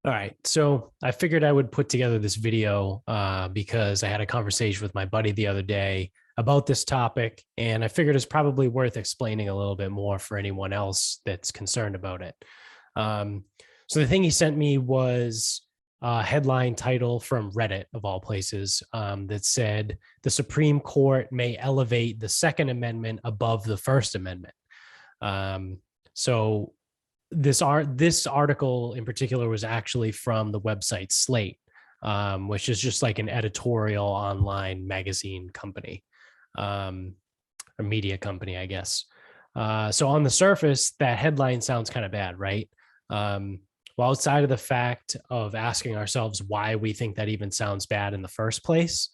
All right. So I figured I would put together this video because I had a conversation with my buddy the other day about this topic, and I figured it's probably worth explaining a little bit more for anyone else that's concerned about it. Um, so the thing he sent me was a headline title from Reddit, of all places, that said, "The Supreme Court may elevate the Second Amendment above the First Amendment." Um, so this article in particular was actually from the website Slate, which is just like an editorial online magazine company, um, or media company, I guess. So on the surface, that headline sounds kind of bad, right? Um, well, outside of the fact of asking ourselves why we think that even sounds bad in the first place,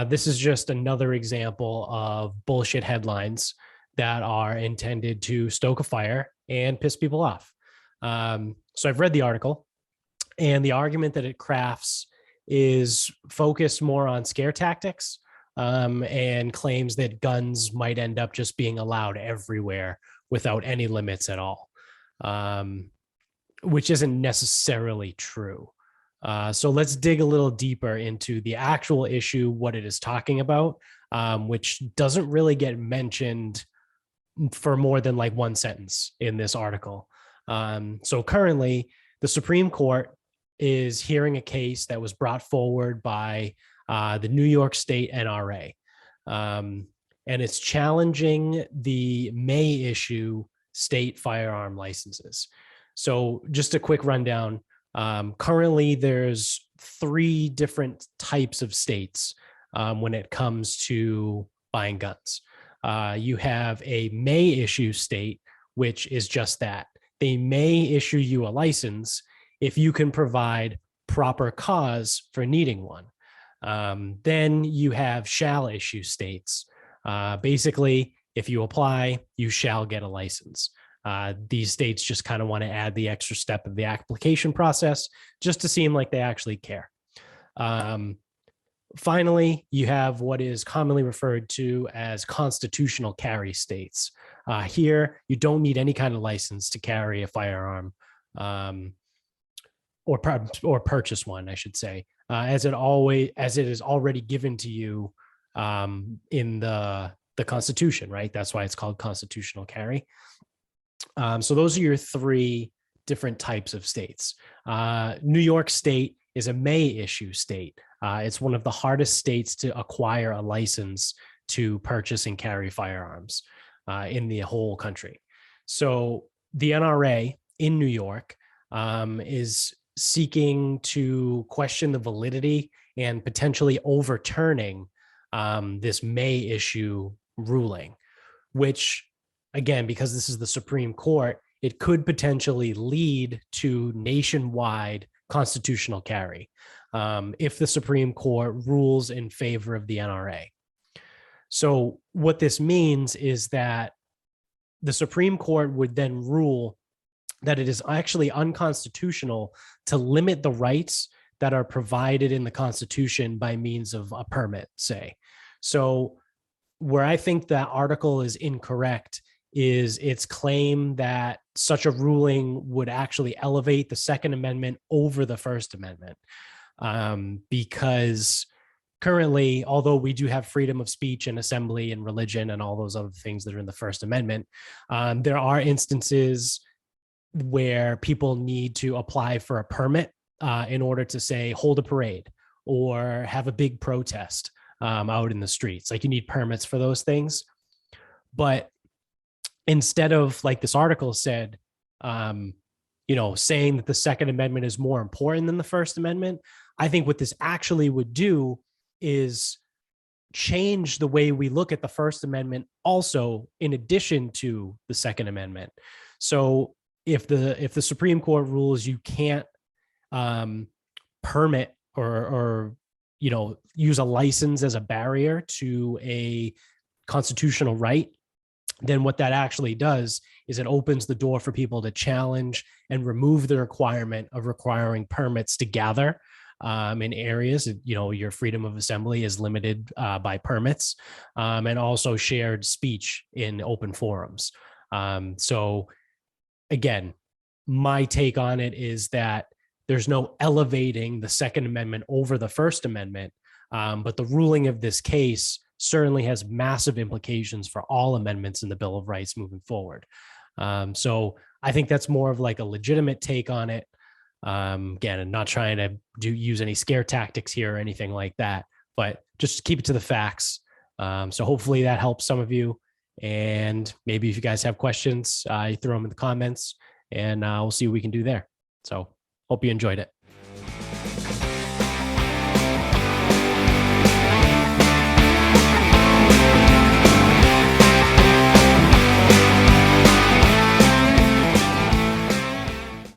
this is just another example of bullshit headlines that are intended to stoke a fire and piss people off. So I've read the article, and the argument that it crafts is focused more on scare tactics, and claims that guns might end up just being allowed everywhere without any limits at all, um, which isn't necessarily true. So let's dig a little deeper into the actual issue, what it is talking about, which doesn't really get mentioned for more than like one sentence in this article. So currently, the Supreme Court is hearing a case that was brought forward by the New York State NRA. And it's challenging the may issue state firearm licenses. So just a quick rundown. Currently, there's three different types of states when it comes to buying guns. You have a may issue state, which is just that. They may issue you a license if you can provide proper cause for needing one. Then you have shall issue states. Basically, if you apply, you shall get a license. These states just kind of want to add the extra step of the application process just to seem like they actually care. Finally, you have what is commonly referred to as constitutional carry states. Here, you don't need any kind of license to carry a firearm, or purchase one, I should say, as it is already given to you in the Constitution, right? That's why it's called constitutional carry. So those are your three different types of states. New York State is a may issue state. It's one of the hardest states to acquire a license to purchase and carry firearms in the whole country. So the NRA in New York is seeking to question the validity and potentially overturning this may issue ruling, which, again, because this is the Supreme Court, it could potentially lead to nationwide constitutional carry if the Supreme Court rules in favor of the NRA. So what this means is that the Supreme Court would then rule that it is actually unconstitutional to limit the rights that are provided in the Constitution by means of a permit, say. So where I think that article is incorrect is its claim that such a ruling would actually elevate the Second Amendment over the First Amendment. Because currently, although we do have freedom of speech and assembly and religion and all those other things that are in the First Amendment, there are instances where people need to apply for a permit in order to, say, hold a parade or have a big protest out in the streets. Like, you need permits for those things. But instead of, like this article said, saying that the Second Amendment is more important than the First Amendment, I think what this actually would do is change the way we look at the First Amendment also, in addition to the Second Amendment. So if the Supreme Court rules you can't permit or use a license as a barrier to a constitutional right, then what that actually does is it opens the door for people to challenge and remove the requirement of requiring permits to gather in areas. Your freedom of assembly is limited by permits, and also shared speech in open forums. So again, my take on it is that there's no elevating the Second Amendment over the First Amendment. But the ruling of this case certainly has massive implications for all amendments in the Bill of Rights moving forward. So I think that's more of like a legitimate take on it. Again, I'm not trying to use any scare tactics here or anything like that, but just keep it to the facts. So hopefully that helps some of you. And maybe if you guys have questions, you throw them in the comments, and we'll see what we can do there. So hope you enjoyed it.